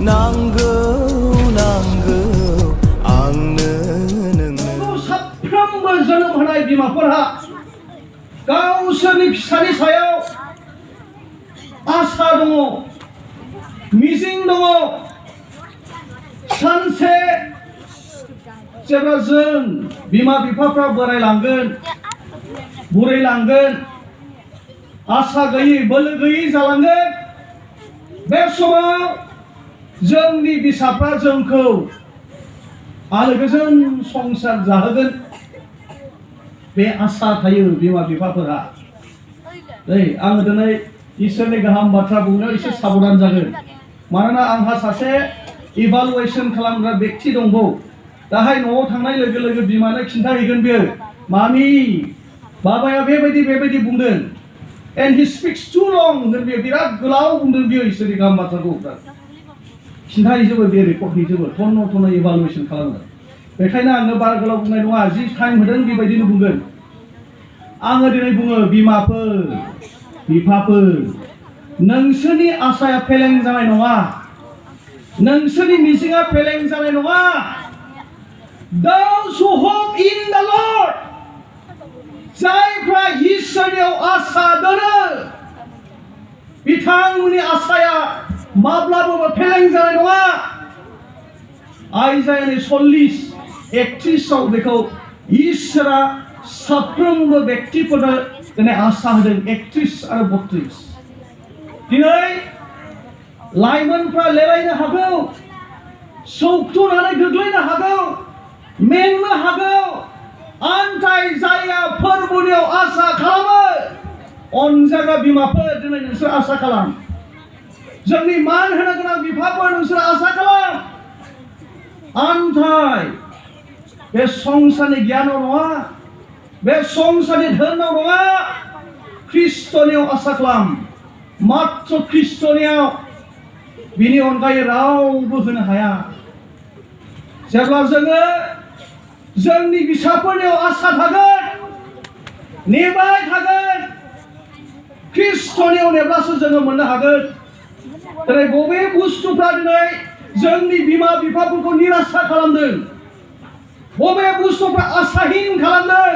नांगौ नांगौ आंनो नोंनो साफ्रोमबो जोनोम होनाय बिमाफोरहा गावसोरनि फिसानि सायाव आसा दङ, मिजिं दङ। सानसे जेब्ला जों बिमा बिफाफ्रा बोरायलांगोन, बुरैलांगोन, आसा गैयै बोलो गैयै जालांगोन, बे समाव जोंनि बिसाफ्रा जोंखौ आलो गोजोन संसार जाहोगोन, बे आसा थायो बिमा बिफाफोरा। आङो दिनै इसोरनि गाहाम बाथ्रा बुंनायाव एसे साबधान जागोन, मानोना आंहा सासे इभालुएसन खालामग्रा व्यक्ति दंबावो। दाहाय न'आव थांनाय लोगो लोगो बिमानो खिन्थाहैगोन बियो, मामि बाबाया बेबायदि बुंदों, and he speaks too long होनगोन बियो, बिराद गोलाव बुंदों बियो इसोरनि गाहाम बाथ्राखौ। खिन्थाहैजोबो, बे रिपर्ट हैजोबो, थन इभालुएसन खालामो। बेखायनो आङो बारा गोलाव बुंनाय नङा, जि टाइम होदों बेबायदिनो बुंगोन। आङो दिनै बुङो, बिमाफोर बिफाफोर, नोंसोरनि आसाया फेलें जानाय नङा, नोंसोरनि मिजिंआ फेलें जानाय नङा। Those who hope in the Lord, जायफ्रा इसोरनियाव आसा दोनो, बिथांमोननि आसाया माब्लाबाबो फेलें जानाय नङा। आइजायानि 40:31 आव बेखौ इसोरा साफ्रोमबो व्यक्तिफोरनो दिनै आसा होदों। 31 आरो 32। दिनै लाइमोनफ्रा लेलायनो हागौ, सौथुनानै गोग्लैनो हागौ, मेंनो हागौ, आन्थाय जाया फोरबोनियाव आसा खालामो। अनजाग्रा बिमाफोर, दिनै नोंसोर आसा खालाम। जोंनि मान होनो गोनां बिफाफोर, नोंसोर आसा खालाम। आन्थाय बे संसारनि गियानाव नङा, बे संसारनि धोनाव नङा, ख्रिस्टनियाव आसा खालाम। मात्र ख्रिस्टनियाव, बिनि अनगायै रावबो होनो हाया। जेब्ला जोङो जोंनि फिसाफोरनियाव आसा थागोन, नेबाय थागोन, ख्रिस्टनियाव नेब्लासो जोङो मोननो हागोन। दिनै बबे बुस्थुफ्रा दिनै जोंनि बिमा बिफाफोरखौ निराशा खालामदों, बबे बुस्थुफ्रा आसाहीन खालामदों,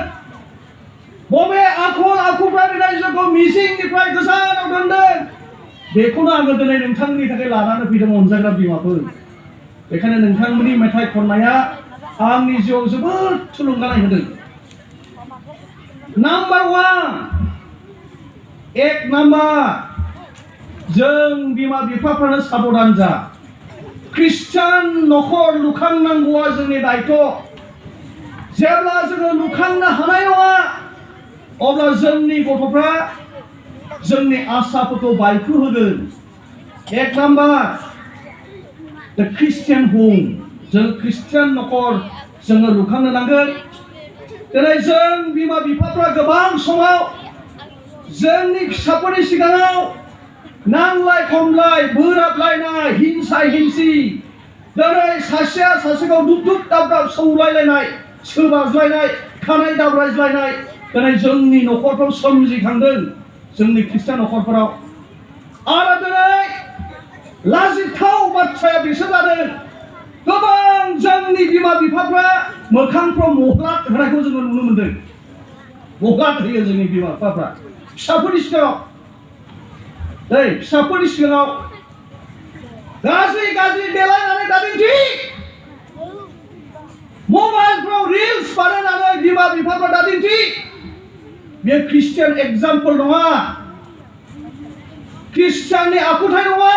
बबे आखल आखुफ्रा दिनै जोंखौ मिजिंनिफ्राय गोजानाव दोनदों, बेखौनो आङो दिनै नोंथांनि थाखाय लानानै फैदों, अनजाग्रा बिमाफोर। बेखायनो नोंथांमोननि मेथाइ खननाया आंनि जिउआव जोबोद थुलुंगानाय होदों। नाम्बार 1, 1 नाम्बार, जों बिमा बिफाफ्रानो साबधान जा। ख्रिस्टान नखर लुखांनांगौआ जोंनि दायथ'। जेब्ला जोङो लुखांनो हानाय नङा, अब्ला जोंनि गथ'फ्रा जोंनि आसाफोरखौ बायखो होगोन। 1 नाम्बार, द ख्रिस्टियान ह'म, जों ख्रिस्टियान नखर जोङो लुखांनो नांगोन। दिनै जों बिमा बिफाफ्रा गोबां समाव जोंनि फिसाफोरनि सिगाङाव नांलाय खमलाय, बोराबलायनाय, हिंसा हिंसि, दिनै सासेया सासेखौ दुब दाब सौलायलायनाय, सोबाज्लायनाय, खानाय दाब्रायज्लायनाय दिनै जोंनि नखरफ्राव सोमजिखांदों, जोंनि ख्रिस्टान नखरफोराव। आरो दिनै लाजिथाव बाथ्राया बिसोर जादों, गोबां जोंनि बिमा बिफाफ्रा मोखांफ्राव महलाद होनायखौ जोङो नुनो मोनदों। महलाद होयो जोंनि बिमा बिफाफ्रा फिसाफोरनि सिगाङाव। फिसाफोरनि सिगाङाव गाज्रि देलायनानै दादिन्थि, मबाइलफ्राव रिल्स बानायनानै बिमा बिफाफ्रा दादिन्थि। बेयो ख्रिस्टियान एग्जाम्पल नङा, ख्रिस्टियाननि आखुथाय नङा।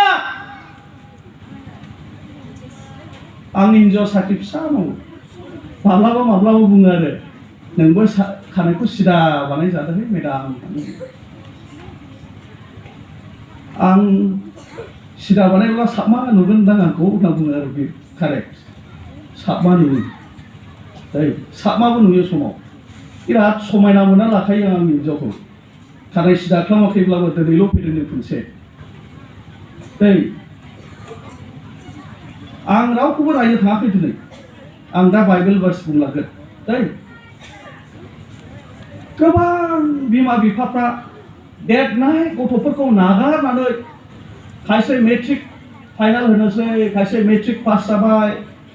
आंनि हिन्जाव साख्रि फिसा मावो, माब्लाबा बुङो आरो, नोंबो खानायखौ सिदा बानाय जादोंलै मेडाम। आं सिदा बानायब्ला साबमा नुगोनदां आंखौ होनना बुङो आरो, बे कारेक्ट साबमा नुयो। साबमाबो नुयो समाव। बिराद समायना मोनना लाखायो आं आंनि हिन्जावखौ। खानाय सिदा खालामाखैब्लाबो दिनैल' फैदों खनसे। आं रावखौबो रायनो थाङाखै दिनै, आं दा बाइबेल भार्स बुंलांगोन। गोबां बिमा बिफाफ्रा देरनाय गथ'फोरखौ नागारनानै, खायसे मेट्रिक फाइनाल होनोसै खायसे मेट्रिक पास जाबाय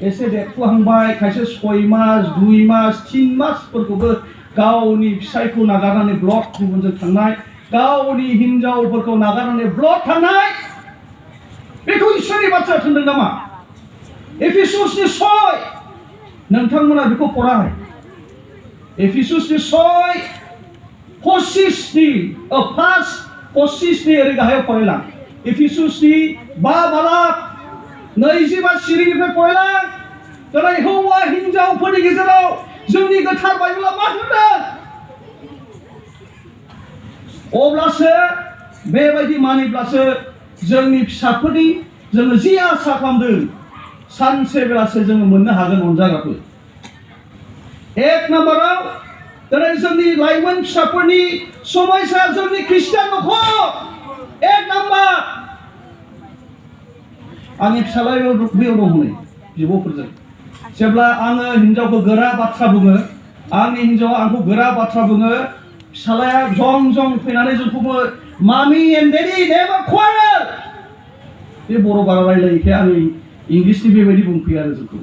एसे देरफुहांबाय खायसे 6 मास 2 मास 3 मासफोरखौबो गावनि फिसायखौ नागारनानै ब्लक गुबुनजों थांनाय गावनि हिनजावफोरखौ नागारनानै ब्लक थांनाय बेखौ इसोरनि बाथ्रा थोनदों नामा एफिसुसनि 6 नोंथांमोना बेखौ फराय एफिसुसनि 6:25 ओरै गाहायाव फरायलां एफिसुसनि 5 बालाक 25 सिरिनिफ्राय फरायलां दिनै हौवा हिनजावफोरनि गेजेराव जोंनि गोथार बाइबेला मा होनदों अब्लासो बेबायदि मानिब्लासो जोंनि फिसाफोरनि जोङो जि आसा खालामदों सानसे बेलासे जोङो मोननो हागोन अनजाग्राफोर 1 नाम्बाराव दिनै जोंनि लाइमोन फिसाफोरनि समायसा जोंनि ख्रिस्टियान न'खर 1 नाम्बार आंनि फिसालायाव बेयाव दं हनै बिब'फोरजों जेब्ला आङो हिनजावखौ गोरा बाथ्रा बुङो आंनि हिनजावा आंखौ गोरा बाथ्रा बुङो फिसालाया जं जं फैनानै जोंखौ बुङो मामि एन्ड डेडि नेभार क्वारेल बे बर' बारा रायलायैखाय आं इंलिसनि बेबायदि बुंफैयो आरो जोंखौ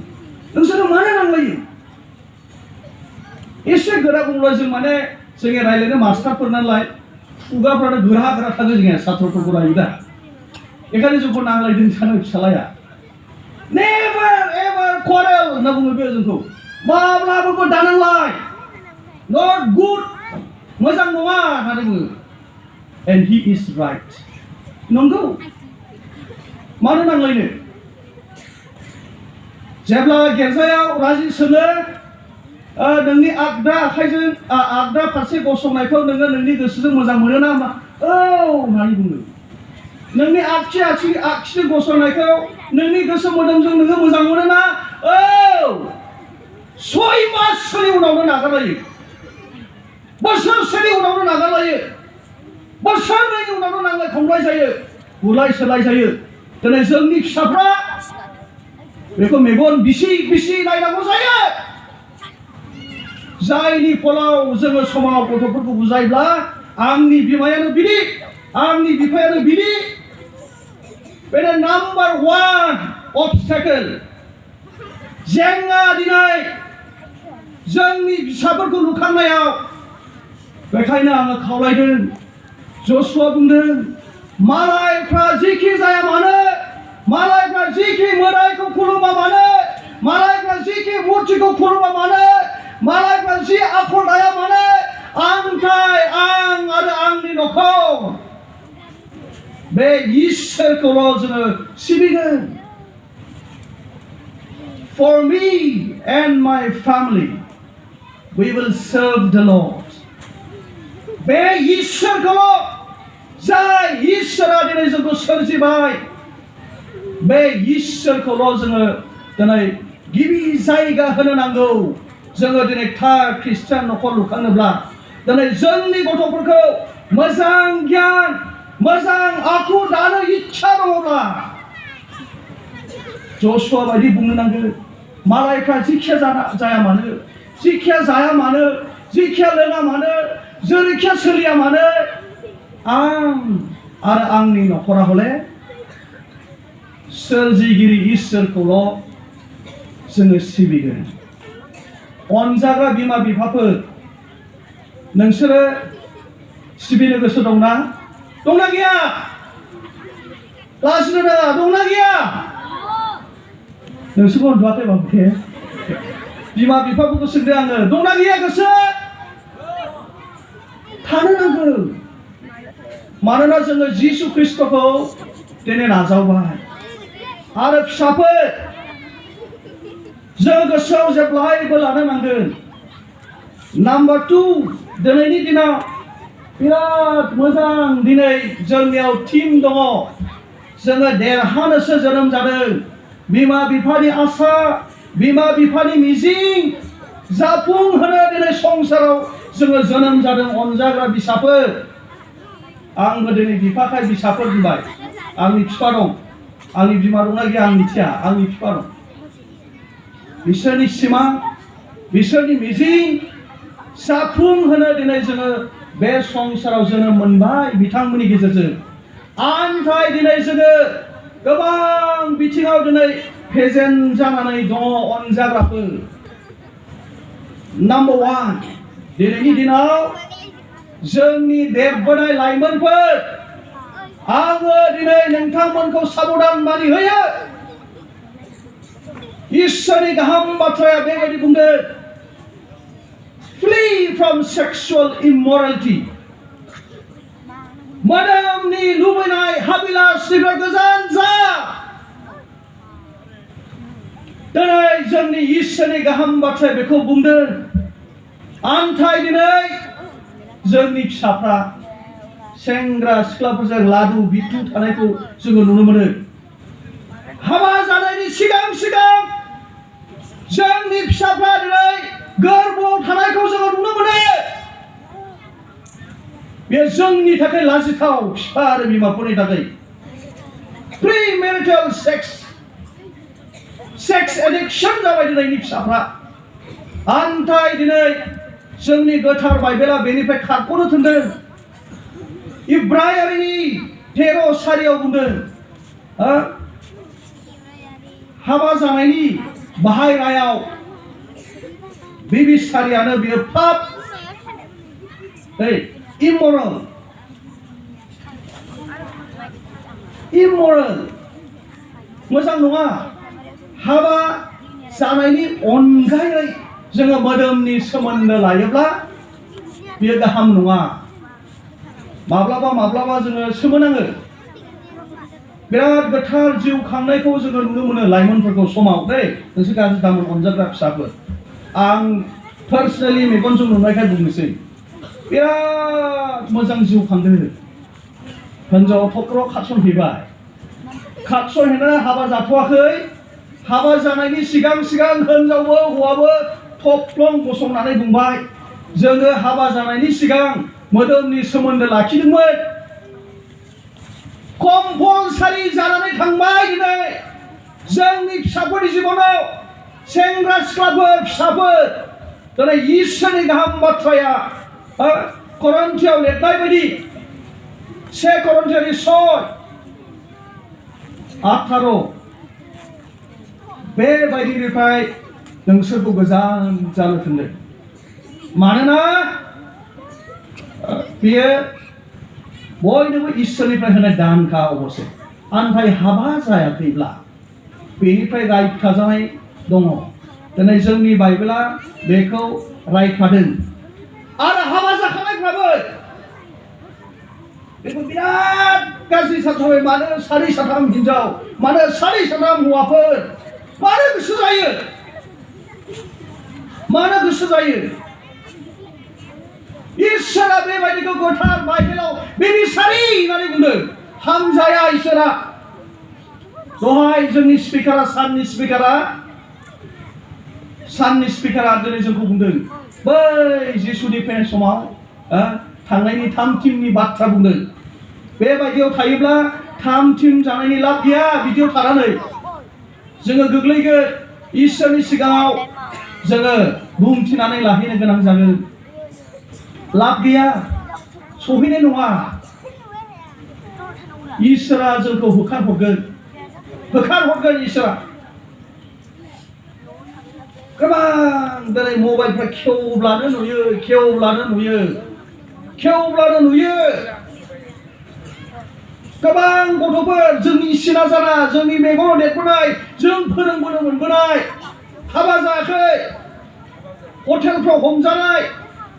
नोंसोरो मानो नांलायो एसे गोरा बुंब्ला जों माने जोंनि रायलायनो मास्टारफोर नालाय खुगाफ्रानो गोरा गोरा थाङो जोंनिया साथ्रफोरखौ रायोदा बेखायनो जोंखौ नांलायदों सानो फिसालाया नेभार एभार क्वारेल होनना बुङो बे जोंखौ माब्लाबो दानांलाय नट गुड मोजां नङा होननानै बुङो एन्ड हि इज राइट नंगौ मानो नांलायनो जेब्ला गिर्जायाव राजि सोङो नोंनि आगदा आखाइजों आगदा फारसे गसंनायखौ नोङो नोंनि गोसोजों मोजां मोनो ना औ होननानै बुङो नोंनि आगसिजों गसंनायखौ नोंनि गोसो मोदोमजों नोङो मोजां मोनो ना औ 6 मासनि उनावनो नागारलायो बोसोरसेनि उनावनो नागारलायो बोसोरनैनि उनावनो नांलाय खमलाय जायो बुलाय सोलाय जायो दिनै जोंनि फिसाफ्रा बेखौ मेगन बिसि नायनांगौ जायो जायनि फलाव जोङो समाव गथ'फोरखौ बुजायब्ला आंनि बिमायानो बिदि आंनि बिफायानो बिदि बेनो नाम्बार 1 obstacle जेंना दिनै जोंनि फिसाफोरखौ लुखांनायाव बेखायनो आङो खावलायदों जसुआ बुंदों मालायफ्रा जिखि जाया मानो मालायफ्रा जिखि मोदायखौ खुलुमा मानो मालायफ्रा जिखि मुर्तिखौ खुलुमा मानो मालायफ्रा जि आखल दाया मानो आं आरो आंनि न'खर बे इसोरखौल' जोङो सिबिगोन for me and my family we will serve the Lord बे इसोरखौल' जाय इसोरा दिनै जोंखौ सोरजिबाय बे इसोरखौल' जोङो दिनै गिबि जायगा होनो नांगौ जोङो दिनै थार ख्रिस्टियान न'खर लुखांनोब्ला दिनै जोंनि गथ'फोरखौ मोजां गियान मोजां आखु दानो इच्छा दङब्ला जसुआ बायदि बुंनो नांगोन मालायफ्रा जिखिया जाया मानो जिखिया जाया मानो जिखिया लोङा मानो जेरैखिया सोलिया मानो आं आरो आंनि न'खरा हले सोरजिगिरि इसोरखौल' जोङो सिबिगोन अनजाग्रा बिमा बिफाफोर नोंसोरो सिबिनो गोसो दंना गैया लाजिनो नाङा दंना गैया नोंसोरखौ उन्दुवाखै बाबुखे बिमा बिफाफोरखौ सोंदों आङो दंना गैया गोसो थानो नांगौ मानोना जोङो जिसु ख्रिस्टखौ दिनै नाजावबाय आरो फिसाफोर जों गोसोआव जेब्लायबो लानो नांगोन नाम्बार 2 दिनैनि दिनाव बिराद मोजां दिनै जोंनियाव टीम दङ जोङो देरहानोसो जोनोम जादों बिमा बिफानि आसा बिमा बिफानि मिजिं जाफुंहोनो दिनै संसाराव जोङो जोनोम जादों अनजाग्रा बिसाफोर आंबो दिनै बिफाखाय बिसाफोर बुंबाय आंनि बिफा दं आंनि बिमा दंना गैया आं मिथिया आंनि बिफा दं बिसोरनि सिमां बिसोरनि मिजिं जाफुंहोनो दिनै जोङो बे संसाराव जोनोम मोनबाय बिथांमोननि गेजेरजों आमफ्राय दिनै जोङो गोबां बिथिङाव दिनै फेजेन जानानै दङ अनजाग्राफोर। नाम्बार 1 दिनैनि दिनाव जोंनि देरबोनाय लाइमोनफोर आङो दिनै नोंथांमोनखौ साबधान मानि होयो। इसोरनि गाहाम बाथ्राया बेबायदि बुंदों, flee from sexual immorality। मोदोमनि लुबैनाय हाबिलासनिफ्राय गोजान जा। दिनै जोंनि इसोरनि गाहाम बाथ्राया बेखौ बुंदों। आन्थाय दिनै जोंनि फिसाफ्रा सेंग्रा सिख्लाफोरजों लादु बिथु थानायखौ जोङो नुनो मोनो। हाबा जानायनि सिगां जोंनि फिसाफ्रा दिनै गोरबोआव थानायखौ जोङो नुनो मोनो। बे जोंनि थाखाय लाजिथाव, बिफा आरो बिमाफोरनि थाखाय। प्रिमेरिटाल सेक्स एडिक्शन जाबाय दिनैनि फिसाफ्रा। आन्थाय दिनै जोंनि गोथार बाइबेला बेनिफ्राय खारख'नो थिनदों। इब्रायारिनि 13:4 बुंदों, हाबा जानायनि बाहायनायाव बिबिसारियानो बियो पाप, इम'रेल मोजां नङा। हाबा जानायनि अनगायै जोङो मोदोमनि सोमोन्दो लायोब्ला बेयो गाहाम नङा। माब्लाबा जोङो सोमोनाङो। बिराद गोथार जिउ खांनायखौ जोङो नुनो मोनो लाइमोनफोरखौ समाव। नोंसोर गाज्रि दामोन अनजाग्रा फिसाफोर, आं पार्सनेलि मेगनजों नुनायखाय बुंनोसै। बिराद मोजां जिउ खांदों। हिनजाव थख्र' खारसनहैबाय, खारसनहैनानै हाबा जाथ'वाखै। हाबा जानायनि सिगां हिनजावबो हौवाबो थफ्लं गसंनानै बुंबाय, जोङो हाबा जानायनि सिगां मोदोमनि सोमोन्दो लाखिदोंमोन। कम्पालसारि जानानै थांबाय। दिनै जोंनि फिसाफोरनि जिबनाव सेंग्रा सिख्लाफोर फिसाफोर दिनै इसोरनि गाहाम बाथ्राया करन्थियाव लिरनाय बायदि 1 करन्थियानि 6:18 बेबायदिनिफ्राय नोंसोरखौ गोजान जानो थिनदों। मानोना बेयो बयनोबो इसोरनिफ्राय होनाय दानखा अबसे। आन्थाय हाबा जायाखैब्ला बेनिफ्राय रायखाजानाय दङ। दिनै जोंनि बाइबेला बेखौ रायखादों। आरो हाबा जाखानायफ्राबो बेखौ बिराद गाज्रि सानथावबाय। मानो 4-3 हिनजाव, मानो 4-3 हौवाफोर, मानो गोसो जायो? इसोरा बेबायदिखौ गोथार बाइबेलाव बेबिसारि होननानै बुंदों। हामजाया इसोरा। दहाय जोंनि स्पिकारा साननि स्पिकारा दिनै जोंखौ बुंदों। बै जिसुनि फैनाय समाव थांनायनि 3 थिमनि बाथ्रा बुंदों। बेबायदियाव थायोब्ला 3 थिम जानायनि लाब गैया। बिदियाव थानानै जोङो गोग्लैगोन। इसोरनि सिगाङाव जोङो बुंथिनानै लाहैनो गोनां जागोन। लाब गैया, सहैनाय नङा। इसोरा जोंखौ होखारहरगोन इसोरा। गोबां दिनै मबाइलफ्रा खेवब्लानो नुयो। गोबां गथ'फोर जोंनि सिना जाना, जोंनि मेगनाव देरबोनाय, जों फोरोंबोनो मोनबोनाय, हाबा जायाखै, हटेलफ्राव हमजानाय,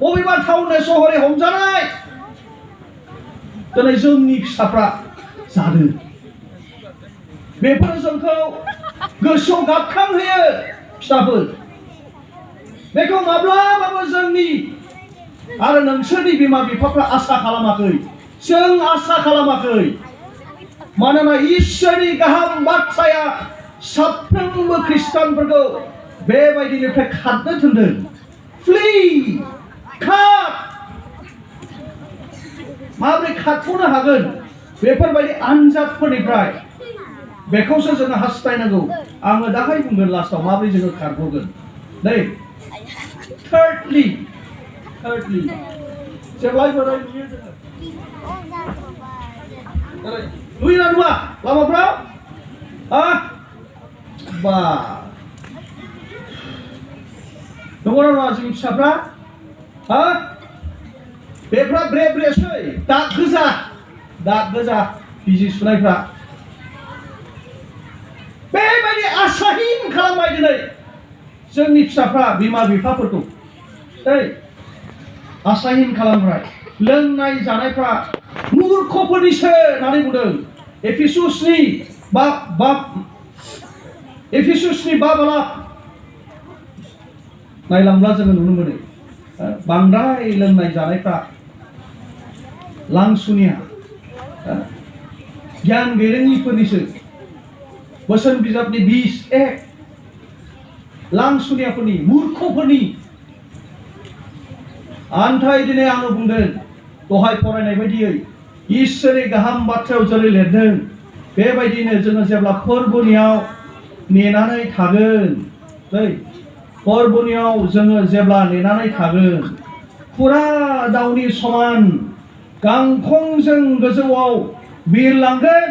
बबेबा टाउन सहरै हमजानाय, दिनै जोंनि फिसाफ्रा जादों। बेफोरो जोंखौ गोसोआव गाबखांहोयो। फिसाफोर, बेखौ माब्लाबाबो जोंनि आरो नोंसोरनि बिमा बिफाफ्रा आसा खालामाखै। जों आसा खालामाखै। मानोना इसोरनि गाहाम बाथ्राया साफ्रोमबो खृष्टानफोरखौ बेबायदिनिफ्राय खारनो थिनदों। खार। माबोरै खारख'नो हागोन बेफोरबायदि आनजादफोरनिफ्राय? बेखौसो जोङो हास्थायनांगौ। आङो दाहाय बुंगोन लास्टआव माबोरै जोङो खारग'गोन। थार्डलि जेब्लायबो नुयो जोङो। नुयोना नुवा लामाफ्राव? बा नंगौना नङा जोंनि फिसाफ्रा बेफ्रा ब्रे ब्रेसै दाग गोजा बिजि सुनायफ्रा बेबायदि आसाहीन खालामबाय दिनै जोंनि फिसाफ्रा बिमा बिफाफोरखौ आसाहीन खालामबाय लोंनाय जानायफ्रा मूर्खफोरनिसो होननानै बुंदों एफिसुसनि बा बालाब नायलांब्ला जोङो नुनो मोनो बांद्राय लोंनाय जानायफ्रा लांसुनिया गियान गैरोङिफोरनिसो बोसोन बिजाबनि 21 लांसुनियाफोरनि मूर्खफोरनि आन्थाय दिनै आङो बुंदों दहाय फरायनाय बायदियै इसोरनि गाहाम बाथ्रायाव जेरै लिरदों बेबायदिनो जोङो जेब्ला फोरबोनियाव नेनानै थागोन फोरबोनियाव जोङो जेब्ला नेनानै थागोन फुरा दाउनि समान गांखंजों गोजौआव बिरलांगोन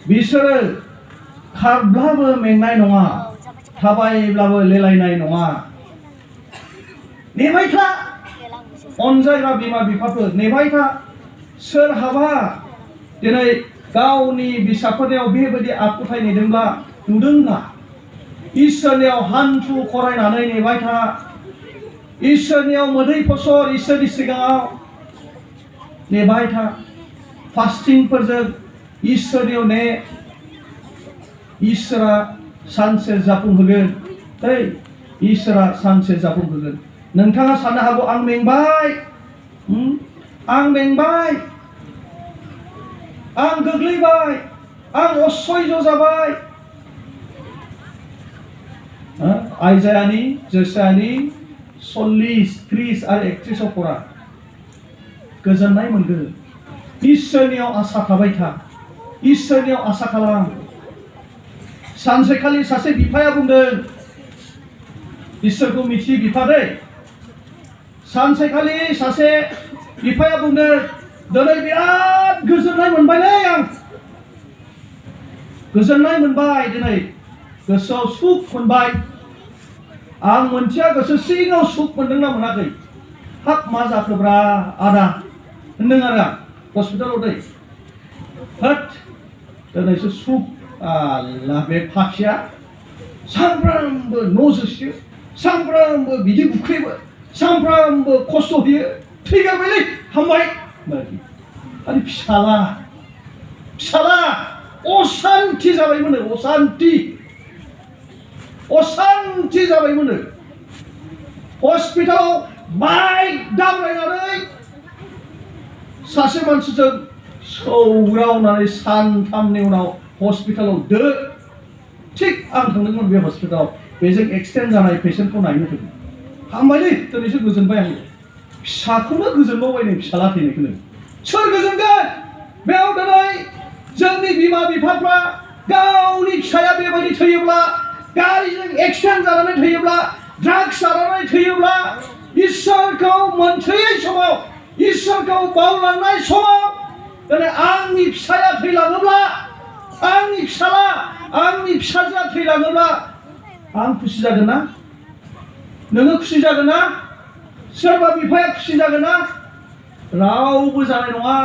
बिसोरो खारब्लाबो मेंनाय नङा थाबायब्लाबो लेलायनाय नङा नेबाय था अनजायग्रा बिमा बिफाफोर नेबाय था सोरहाबा दिनै गावनि फिसाफोरनियाव बेबायदि आखुथाय नुदोंब्ला इसोरनियाव हान्थु खरायनानै नेबाय था इसोरनियाव मोदै फसर इसोरनि सिगाङाव नेबाय था फास्टिंफोरजों इसोरनियाव ने इसोरा सानसे जाफुंहोगोन इसोरा सानसे जाफुंहोगोन नोंथाङा साननो हागौ आं मेंबाय आं गोग्लैबाय आं असह्य जाबाय आइजायानि जोसायानि 40, 30 आरो 31 फरा गोजोननाय मोनगोन इसोरनियाव आसा थाबाय था इसोरनियाव आसा खालाम सानसेखालि सासे बिफाया बुंदों इसोरखौ मिथियै बिफा दै सानसेखालि सासे बिफाया बुंदों दिनै बिराद गोजोननाय मोनबायलै आं गोजोननाय मोनबाय दिनै गोसोआव सुख मोनबाय आं मोनथिया गोसो सिङाव सुख मोनदोंना मोनाखै हाब मा जाखोब्रा आदा होनदों आरो हस्पिटालाव दै होद दिनैसो सुख आल्ला बे फाखिया सानफ्रामबो न' जोसियो सानफ्रामबो बिदि बुख्रेबो सानफ्रामबो खस्थ' होयो थैगारबायलै हामबाय आरो फिसाला असान्ति जाबायमोन असान्ति जाबायमोन हस्पिटालाव बाइक दाब्रायनानै सासे मानसिजों सौग्रावनानै सानथामनि उनाव हस्पिटालाव थिग आं थांदोंमोन बे हस्पिटालाव बेजों एक्सटेन्ड जानाय पेसेन्टखौ नायनो थाखाय हामबायलै दिनैसो गोजोनबाय आं फिसाखौनो गोजोनबावबाय नै फिसाला थैनायखौनो सोर गोजोनगोन बेयाव दिनै जोंनि बिमा बिफाफ्रा गावनि फिसाया बेबायदि थैयोब्ला गारिजों एक्सिडेन्ट जानानै थैयोब्ला ड्राग्स जानानै थैयोब्ला इसोरखौ मोनथैयै समाव इसोरखौ बावलांनाय समाव दिनै आंनि फिसाया थैलाङोब्ला आंनि फिसाला आंनि फिसाजोआ थैलाङोब्ला आं खुसि जागोन ना नोङो खुसि जागोन ना सोरबा बिफाया खुसि जागोन ना रावबो जानाय नङा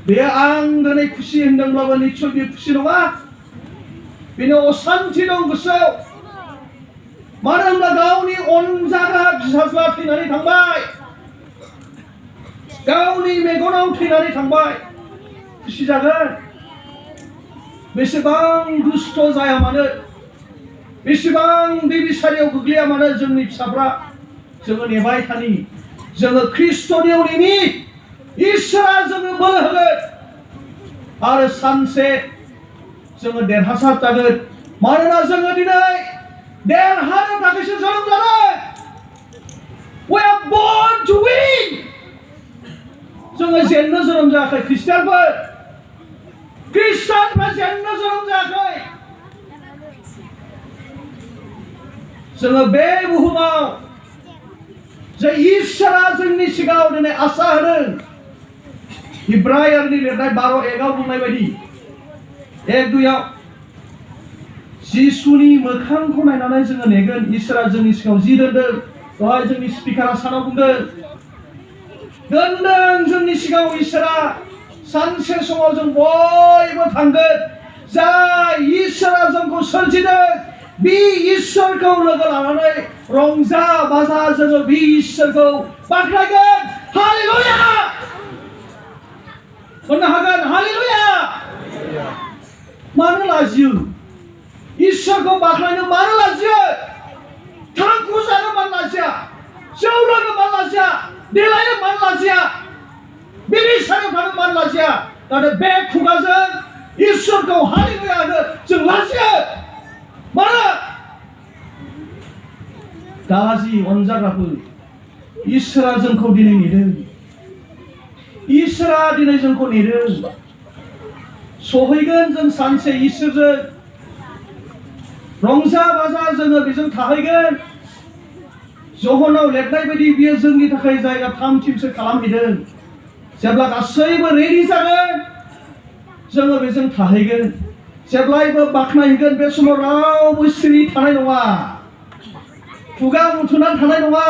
बे आं दिनै खुसि होनदोंब्लाबो निस्सय बे खुसि नङा बेनो असान्ति दं गोसोआव मानो होनब्ला गावनि अनजाग्रा फिसाज्ला थैनानै थांबाय गावनि मेगनाव थैनानै थांबाय खुसि जागोन बेसेबां दुष्ट जाया मानो बेसेबां बेबिसारियाव गोग्लैया मानो जोंनि फिसाफ्रा जोङो नेबाय थानि जोङो ख्रिस्ट'नियाव नेनि इसोरा जोङो बोलो होगोन आरो सानसे जोङो देरहासार जागोन मानोना जोङो दिनै देरहानो थाखायसो जोनोम जादों we are born to win जोङो जेननो जोनोम जायाखै ख्रिस्टानफ्रा जेननो जोनोम जायाखै जोङो बे बुहुमाव जे इसोरा जोंनि सिगाङाव दिनै आसा होदों इब्रायरनि लिरनाय 12:1 बुंनाय बायदि एक दुइयाव जिसुनि मोखांखौ नायनानै जोङो नेगोन इसोरा जोंनि सिगाङाव जि दोनदों दहाय जोंनि स्पिकारा सानाव बुंदों दोनदों जोंनि सिगाङाव इसोरा सानसे समाव जों बयबो थांगोन जाय इसोरा जोंखौ सोरजिदों बे इसोरखौ लोगो लानानै रंजा बाजा जोङो बे इसोरखौ बाख्नायगोन हालेलुया होननो हागोन हालेलुया मानो लाजियो इसोरखौ बाख्नायनो मानो लाजियो थांखु जानो मानो लाजिया जौ लोंनो मानो लाजिया देलायनो मानो लाजिया बिनि सायाव थानो मानो लाजिया नाथाय बे खुगाजों इसोरखौ हालेलुया होनो जों लाजियो मानो गाज्रि अनजाग्राफोर इसोरा जोंखौ दिनै नेदों इसोरा दिनै जोंखौ नेदों सहैगोन जों सानसे इसोरजों रंजा बाजा जोङो बेजों थाहैगोन जहनाव लिरनाय बायदि बियो जोंनि थाखाय जायगा थाम थिमसो खालामहैदों जेब्ला गासैबो रेडि जागोन जोङो बेजों थाहैगोन जेब्लायबो बाख्नायगोन बे समाव रावबो सिरि थानाय नङा खुगा मुथुनानै थानाय नङा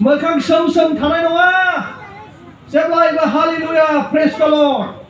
मोखां सोम सोम थानाय नङा जेब्लायबो हालेलुया प्रेज द लर्ड